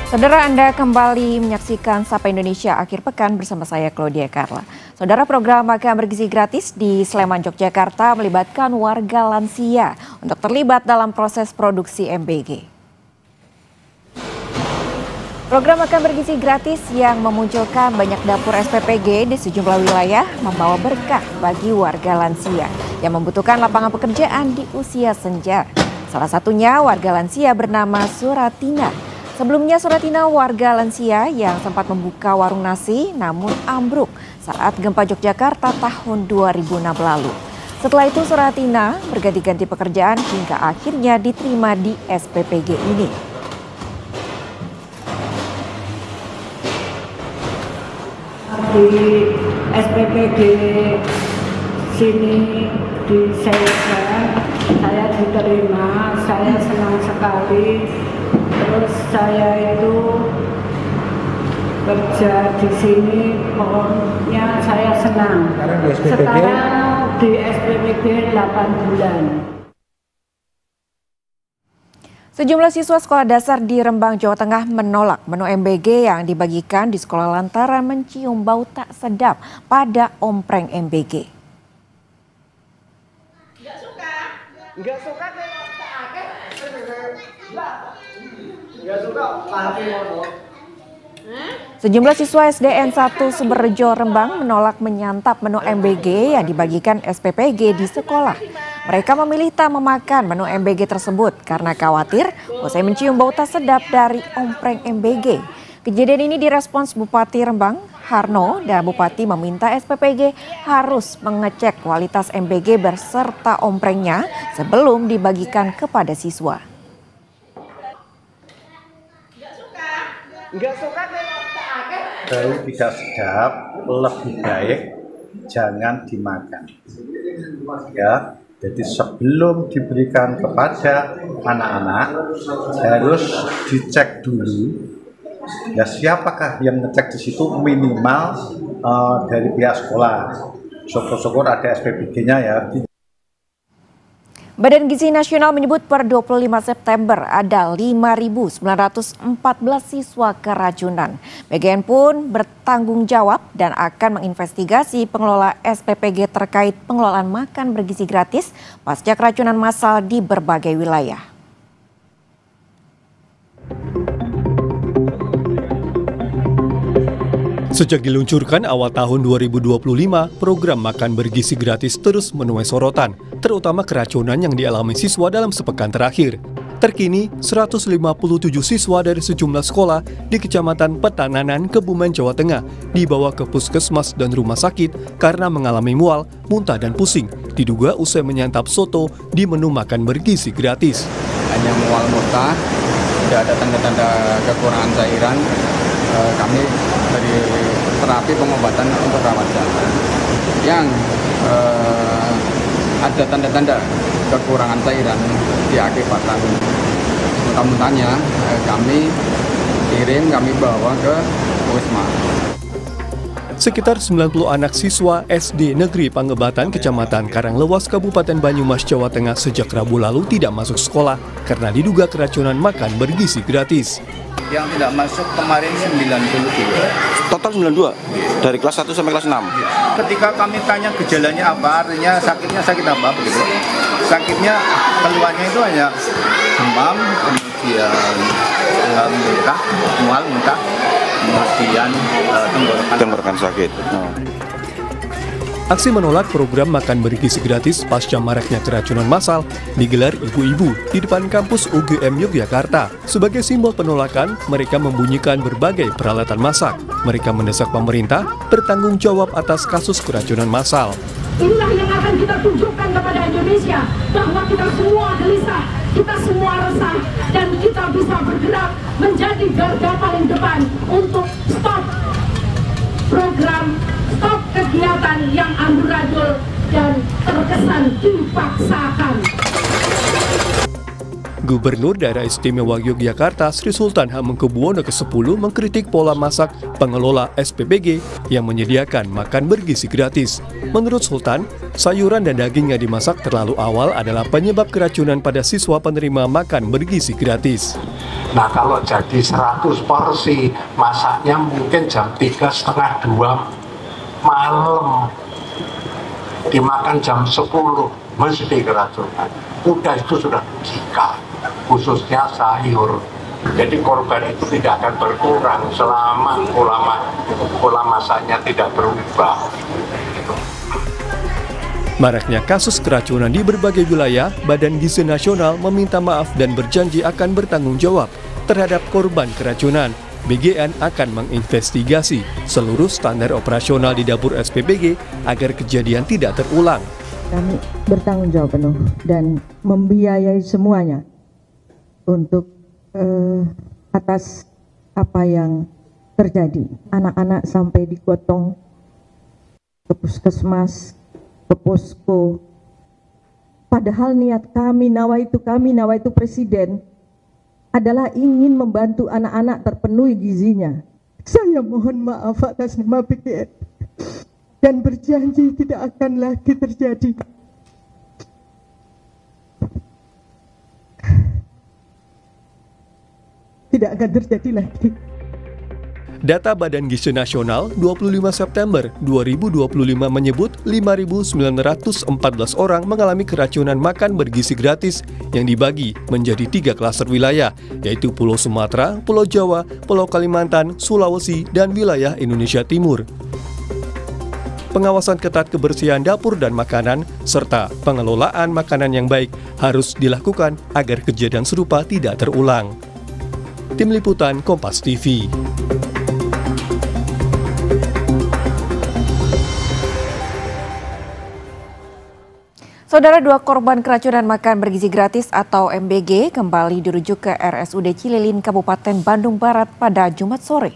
Saudara, Anda kembali menyaksikan Sapa Indonesia Akhir Pekan bersama saya Claudia Carla. Saudara, program makan bergizi gratis di Sleman, Yogyakarta melibatkan warga lansia untuk terlibat dalam proses produksi MBG. Program makan bergizi gratis yang memunculkan banyak dapur SPPG di sejumlah wilayah membawa berkah bagi warga lansia yang membutuhkan lapangan pekerjaan di usia senja. Salah satunya warga lansia bernama Suratina. Sebelumnya Suratina warga lansia yang sempat membuka warung nasi namun ambruk saat gempa Yogyakarta tahun 2006 lalu. Setelah itu Suratina berganti-ganti pekerjaan hingga akhirnya diterima di SPPG ini. Di SPPG sini di saya diterima, saya senang sekali. Terus saya itu kerja di sini, pokoknya saya senang. Sekarang di SPPG 8 bulan. Sejumlah siswa sekolah dasar di Rembang, Jawa Tengah menolak menu MBG yang dibagikan di sekolah lantaran mencium bau tak sedap pada ompreng MBG. Nggak suka Sejumlah siswa SDN 1 Sumberjo Rembang menolak menyantap menu MBG yang dibagikan SPPG di sekolah. Mereka memilih tak memakan menu MBG tersebut karena khawatir usai mencium bau tak sedap dari ompreng MBG. Kejadian ini direspons Bupati Rembang, Harno, dan Bupati meminta SPPG harus mengecek kualitas MBG berserta omprengnya sebelum dibagikan kepada siswa. Bau tidak sedap, lebih baik jangan dimakan. Ya, jadi sebelum diberikan kepada anak-anak harus dicek dulu. Ya, siapakah yang ngecek di situ minimal dari pihak sekolah. Syukur-syukur ada SPPG-nya ya. Badan Gizi Nasional menyebut per 25 September ada 5.914 siswa keracunan. BGN pun bertanggung jawab dan akan menginvestigasi pengelola SPPG terkait pengelolaan makan bergizi gratis pasca keracunan massal di berbagai wilayah. Sejak diluncurkan awal tahun 2025, program makan bergizi gratis terus menuai sorotan, terutama keracunan yang dialami siswa dalam sepekan terakhir. Terkini, 157 siswa dari sejumlah sekolah di Kecamatan Petananan, Kebumen, Jawa Tengah dibawa ke puskesmas dan rumah sakit karena mengalami mual, muntah, dan pusing, diduga usai menyantap soto di menu makan bergizi gratis. Hanya mual, muntah, tidak ada tanda-tanda kekurangan cairan. Kami dari terapi pengobatan untuk rawat jalan yang ada tanda-tanda kekurangan cairan diakibatkan muntah-muntahnya, kami bawa ke Wisma. Sekitar 90 anak siswa SD Negeri Pangebatan, Kecamatan Karanglewas, Kabupaten Banyumas, Jawa Tengah sejak Rabu lalu tidak masuk sekolah karena diduga keracunan makan bergizi gratis. Yang tidak masuk kemarin 92. Total 92? Dari kelas 1 sampai kelas 6? Ketika kami tanya gejalanya apa, artinya sakitnya sakit apa begitu. Sakitnya keluhannya itu hanya demam, kemudian muntah, mual, muntah, kemudian tenggorokan sakit. Aksi menolak program makan bergizi gratis pasca maraknya keracunan massal digelar ibu-ibu di depan kampus UGM Yogyakarta. Sebagai simbol penolakan, mereka membunyikan berbagai peralatan masak. Mereka mendesak pemerintah bertanggung jawab atas kasus keracunan massal. Inilah yang akan kita tunjukkan kepada Indonesia bahwa kita semua gelisah, kita semua resah, dan kita bisa bergerak menjadi garda paling depan untuk stop program, stop kegiatan yang amburadul dan terkesan dipaksakan. Gubernur Daerah Istimewa Yogyakarta Sri Sultan Hamengkubuwono ke-10 mengkritik pola masak pengelola SPBG yang menyediakan makan bergizi gratis. Menurut Sultan, sayuran dan daging yang dimasak terlalu awal adalah penyebab keracunan pada siswa penerima makan bergizi gratis. Nah, kalau jadi 100 porsi, masaknya mungkin jam 3:30, 2 malam, dimakan jam 10, mesti keracunan. Udah itu sudah gika, khususnya sayur. Jadi korban itu tidak akan berkurang selama pola masaknya tidak berubah. Maraknya kasus keracunan di berbagai wilayah, Badan Gizi Nasional meminta maaf dan berjanji akan bertanggung jawab terhadap korban keracunan. BGN akan menginvestigasi seluruh standar operasional di dapur SPBG agar kejadian tidak terulang. Kami bertanggung jawab penuh dan membiayai semuanya untuk atas apa yang terjadi. Anak-anak sampai digotong ke puskesmas, ke posko. Padahal niat kami, nawaitu presiden adalah ingin membantu anak-anak terpenuhi gizinya. Saya mohon maaf atas nama BGN dan berjanji tidak akan lagi terjadi. Tidak akan terjadi lagi. Data Badan Gizi Nasional 25 September 2025 menyebut 5.914 orang mengalami keracunan makan bergizi gratis yang dibagi menjadi 3 klaster wilayah, yaitu Pulau Sumatera, Pulau Jawa, Pulau Kalimantan, Sulawesi, dan wilayah Indonesia Timur. Pengawasan ketat kebersihan dapur dan makanan, serta pengelolaan makanan yang baik harus dilakukan agar kejadian serupa tidak terulang. Tim Liputan Kompas TV. Saudara, 2 korban keracunan makan bergizi gratis atau MBG kembali dirujuk ke RSUD Cililin, Kabupaten Bandung Barat pada Jumat sore.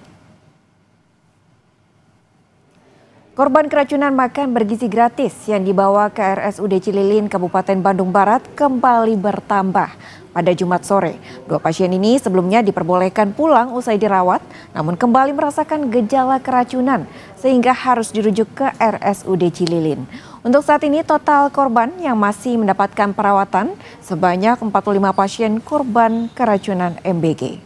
Korban keracunan makan bergizi gratis yang dibawa ke RSUD Cililin, Kabupaten Bandung Barat kembali bertambah pada Jumat sore. 2 pasien ini sebelumnya diperbolehkan pulang usai dirawat, namun kembali merasakan gejala keracunan sehingga harus dirujuk ke RSUD Cililin. Untuk saat ini total korban yang masih mendapatkan perawatan sebanyak 45 pasien korban keracunan MBG.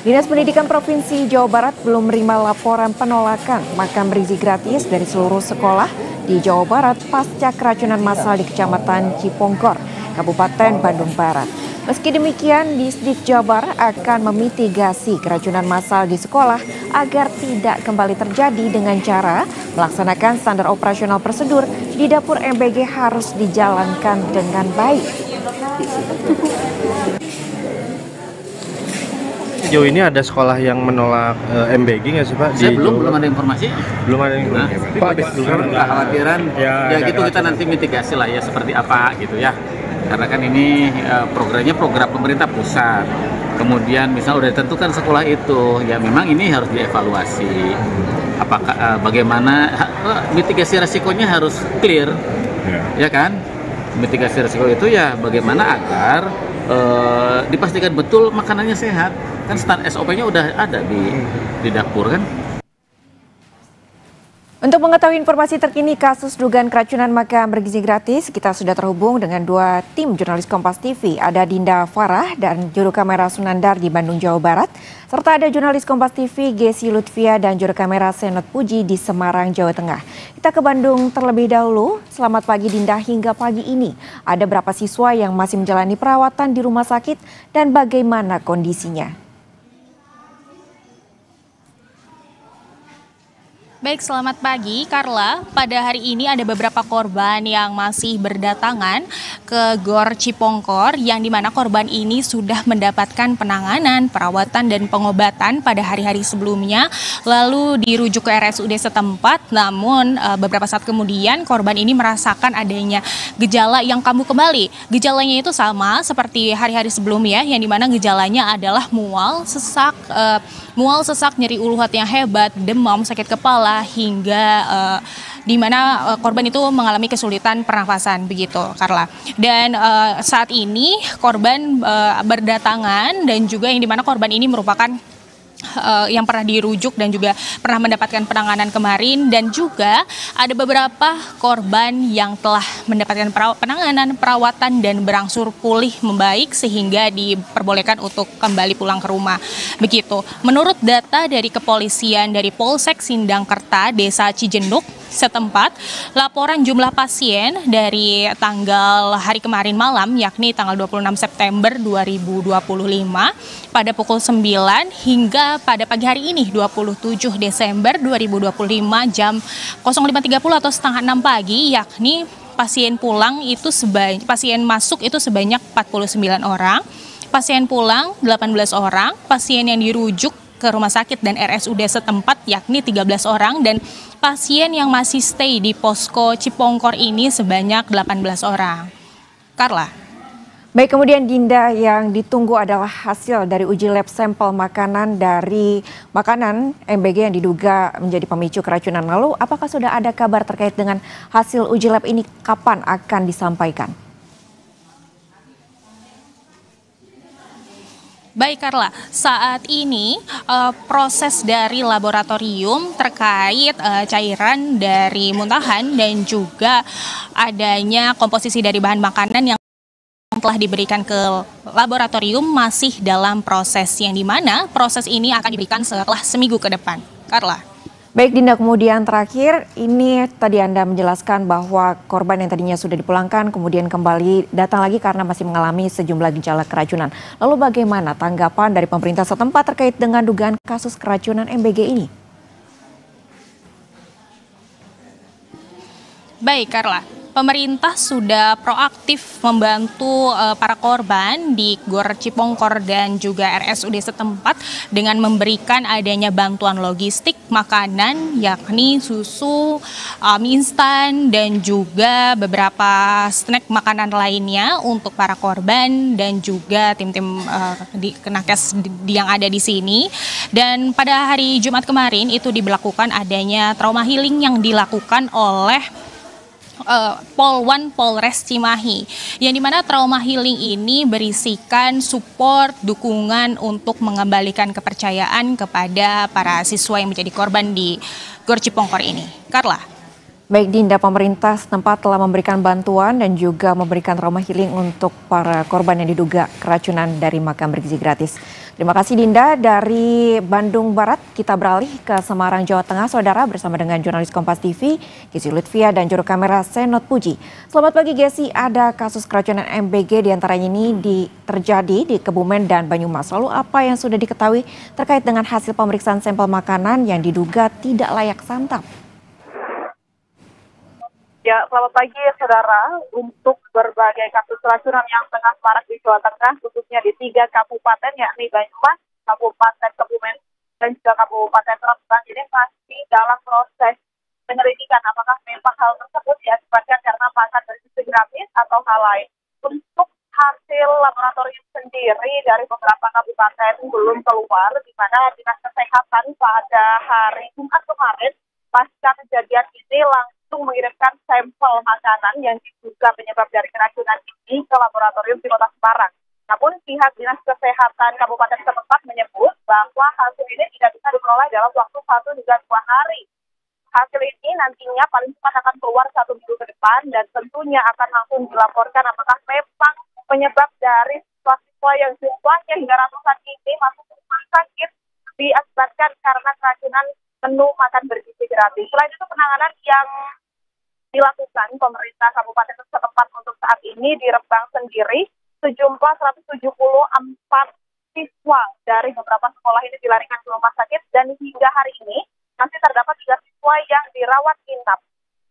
Dinas Pendidikan Provinsi Jawa Barat belum menerima laporan penolakan makan bergizi gratis dari seluruh sekolah di Jawa Barat pasca keracunan massal di Kecamatan Cipongkor, Kabupaten Bandung Barat. Meski demikian, Disdik Jabar akan memitigasi keracunan massal di sekolah agar tidak kembali terjadi dengan cara melaksanakan standar operasional prosedur di dapur MBG harus dijalankan dengan baik. Sejauh ini ada sekolah yang menolak MBG nggak sih Pak? Saya belum ada informasi. Belum ada informasi. Pak, kekhawatiran ya gitu kita nanti mitigasi lah ya seperti apa gitu ya. Karena kan ini programnya program pemerintah pusat. Kemudian misalnya udah ditentukan sekolah itu, ya memang ini harus dievaluasi. Apakah bagaimana mitigasi resikonya harus clear, ya kan? Mitigasi resiko itu ya bagaimana agar dipastikan betul makanannya sehat. Kan stand SOP-nya udah ada di dapur kan. Untuk mengetahui informasi terkini kasus dugaan keracunan makan bergizi gratis, kita sudah terhubung dengan 2 tim jurnalis Kompas TV. Ada Dinda Farah dan juru kamera Sunandar di Bandung, Jawa Barat. Serta ada jurnalis Kompas TV Gesi Lutfia dan juru kamera Senot Puji di Semarang, Jawa Tengah. Kita ke Bandung terlebih dahulu. Selamat pagi Dinda, hingga pagi ini ada berapa siswa yang masih menjalani perawatan di rumah sakit dan bagaimana kondisinya? Baik, selamat pagi Carla. Pada hari ini ada beberapa korban yang masih berdatangan ke GOR Cipongkor, yang dimana korban ini sudah mendapatkan penanganan, perawatan, dan pengobatan pada hari-hari sebelumnya, lalu dirujuk ke RSUD setempat. Namun beberapa saat kemudian korban ini merasakan adanya gejala yang kambuh kembali. Gejalanya itu sama seperti hari-hari sebelumnya, yang dimana gejalanya adalah mual, sesak, nyeri ulu hati yang hebat, demam, sakit kepala, hingga di mana korban itu mengalami kesulitan pernafasan begitu, Carla. Dan saat ini korban berdatangan dan juga yang di mana korban ini merupakan yang pernah dirujuk dan juga pernah mendapatkan penanganan kemarin, dan juga ada beberapa korban yang telah mendapatkan penanganan, perawatan dan berangsur pulih membaik sehingga diperbolehkan untuk kembali pulang ke rumah. Begitu. Menurut data dari kepolisian dari Polsek Sindangkerta, Desa Cijenuk setempat, laporan jumlah pasien dari tanggal hari kemarin malam, yakni tanggal 26 September 2025 pada pukul 9 hingga pada pagi hari ini 27 Desember 2025 jam 05.30 atau setengah 6 pagi, yakni pasien masuk itu sebanyak 49 orang, pasien pulang 18 orang, pasien yang dirujuk ke rumah sakit dan RSUD setempat yakni 13 orang, dan pasien yang masih stay di posko Cipongkor ini sebanyak 18 orang. Carla. Baik, kemudian Dinda, yang ditunggu adalah hasil dari uji lab sampel makanan dari makanan MBG yang diduga menjadi pemicu keracunan. Lalu apakah sudah ada kabar terkait dengan hasil uji lab ini, kapan akan disampaikan? Baik, Carla, saat ini proses dari laboratorium terkait cairan dari muntahan dan juga adanya komposisi dari bahan makanan yang telah diberikan ke laboratorium masih dalam proses, yang dimana proses ini akan diberikan setelah seminggu ke depan. Carla. Baik Dinda, kemudian terakhir ini tadi Anda menjelaskan bahwa korban yang tadinya sudah dipulangkan kemudian kembali datang lagi karena masih mengalami sejumlah gejala keracunan. Lalu bagaimana tanggapan dari pemerintah setempat terkait dengan dugaan kasus keracunan MBG ini? Baik, Carla. Pemerintah sudah proaktif membantu para korban di Gor Cipongkor dan juga RSUD setempat dengan memberikan adanya bantuan logistik makanan, yakni susu, mie instan, dan juga beberapa snack makanan lainnya untuk para korban dan juga tim-tim di Kenakes yang ada di sini. Dan pada hari Jumat kemarin itu diberlakukan adanya trauma healing yang dilakukan oleh Polwan Polres Cimahi, yang dimana trauma healing ini berisikan support, dukungan untuk mengembalikan kepercayaan kepada para siswa yang menjadi korban di Gor Cipongkor ini. Carla. Baik Dinda, pemerintah setempat telah memberikan bantuan dan juga memberikan trauma healing untuk para korban yang diduga keracunan dari makan bergizi gratis. Terima kasih Dinda. Dari Bandung Barat kita beralih ke Semarang, Jawa Tengah, saudara, bersama dengan jurnalis Kompas TV, Gesi Lutfia dan juru kamera Senot Puji. Selamat pagi Gesi, ada kasus keracunan MBG diantaranya ini terjadi di Kebumen dan Banyumas. Lalu apa yang sudah diketahui terkait dengan hasil pemeriksaan sampel makanan yang diduga tidak layak santap? Ya, selamat pagi saudara. Untuk berbagai kasus keracunan yang tengah marak di Jawa Tengah, khususnya di 3 kabupaten, yakni Banyumas, Kabupaten Kebumen, dan juga Kabupaten Rembang, ini masih dalam proses penyelidikan apakah memang hal tersebut diakibatkan karena makan bergizi gratis atau hal lain. Untuk hasil laboratorium sendiri dari beberapa kabupaten belum keluar, di mana Dinas Kesehatan pada hari Jumat kemarin pasca kejadian ini langsung mengirimkan sampel makanan yang diduga penyebab dari keracunan ini ke laboratorium di Kota Semarang. Namun pihak Dinas Kesehatan Kabupaten setempat menyebut bahwa hasil ini tidak bisa diperoleh dalam waktu 1 hingga 2 hari. Hasil ini nantinya paling cepat akan keluar 1 minggu ke depan dan tentunya akan langsung dilaporkan apakah memang penyebab dari siswa yang jumlahnya hingga ratusan ini masuk ke rumah sakit diakibatkan karena keracunan menu makan bergizi gratis. Selain itu, penanganan yang dilakukan pemerintah kabupaten setempat untuk saat ini di Rembang sendiri, sejumlah 174 siswa dari beberapa sekolah ini dilarikan ke rumah sakit dan hingga hari ini masih terdapat 3 siswa yang dirawat inap.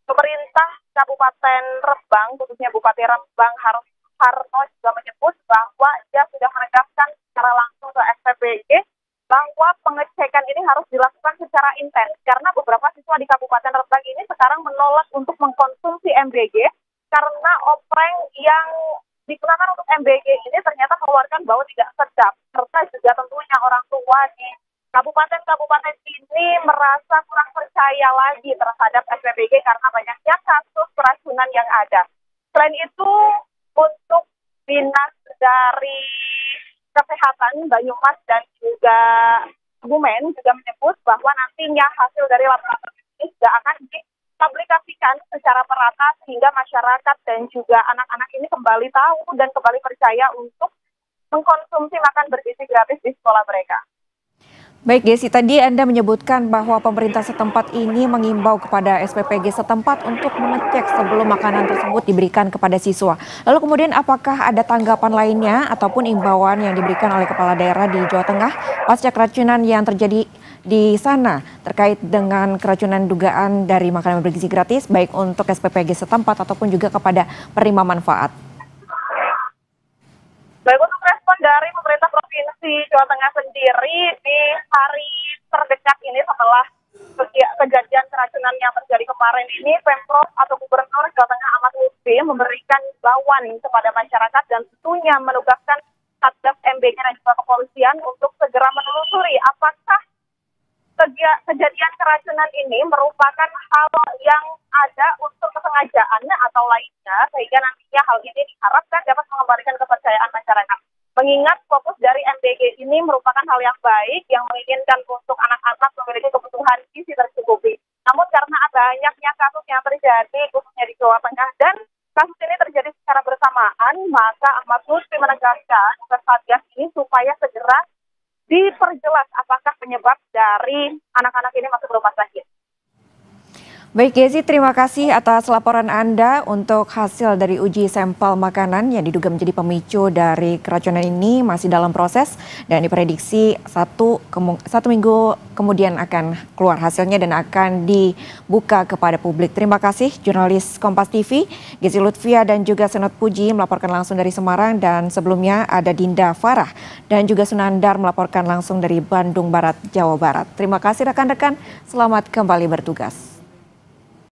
Pemerintah Kabupaten Rembang, khususnya Bupati Rembang Harno juga menyebut bahwa ia sudah menegaskan secara langsung ke SPBG bahwa pengecekan ini harus dilakukan secara intens karena beberapa siswa di Kabupaten Rembang ini sekarang menolak untuk mengkonsumsi MBG karena opreng yang digunakan untuk MBG ini ternyata mengeluarkan bau tidak sedap, serta juga tentunya orang tua di kabupaten-kabupaten ini merasa kurang percaya lagi terhadap SPBG karena banyaknya kasus keracunan yang ada. Selain itu, untuk dinas dari kesehatan Banyumas dan juga Kebumen juga menyebut bahwa nantinya hasil dari laboratorium ini juga akan dipublikasikan secara merata sehingga masyarakat dan juga anak-anak ini kembali tahu dan kembali percaya untuk mengkonsumsi makan bergizi gratis di sekolah mereka. Baik Desi, tadi Anda menyebutkan bahwa pemerintah setempat ini mengimbau kepada SPPG setempat untuk mengecek sebelum makanan tersebut diberikan kepada siswa. Lalu kemudian apakah ada tanggapan lainnya ataupun imbauan yang diberikan oleh Kepala Daerah di Jawa Tengah pasca keracunan yang terjadi di sana terkait dengan keracunan dugaan dari makanan bergizi gratis baik untuk SPPG setempat ataupun juga kepada penerima manfaat? Baik, untuk respon dari pemerintah Provinsi Jawa Tengah sendiri di hari terdekat ini setelah kejadian keracunan yang terjadi kemarin ini, Pemprov atau Gubernur Jawa Tengah Ahmad Lutfi memberikan imbauan kepada masyarakat dan tentunya menugaskan Satgas MBG dan juga kepolisian untuk segera menelusuri apakah kejadian keracunan ini merupakan hal yang ada untuk kesengajaan atau lainnya, sehingga nantinya hal ini diharapkan dapat mengembalikan kepercayaan masyarakat. Mengingat fokus dari MBG ini merupakan hal yang baik yang menginginkan untuk anak-anak memiliki kebutuhan gizi tercukupi. Namun karena banyaknya kasus yang terjadi khususnya di Jawa Tengah dan kasus ini terjadi secara bersamaan, maka Ahmad Lutfi menegaskan ke Satgas ini supaya segera diperjelas apakah penyebab dari anak-anak ini masuk rumah sakit. Baik Gezi, terima kasih atas laporan Anda untuk hasil dari uji sampel makanan yang diduga menjadi pemicu dari keracunan ini masih dalam proses dan diprediksi satu minggu kemudian akan keluar hasilnya dan akan dibuka kepada publik. Terima kasih jurnalis Kompas TV, Gezi Lutfia dan juga Senot Puji melaporkan langsung dari Semarang, dan sebelumnya ada Dinda Farah dan juga Sunandar melaporkan langsung dari Bandung Barat, Jawa Barat. Terima kasih rekan-rekan, selamat kembali bertugas.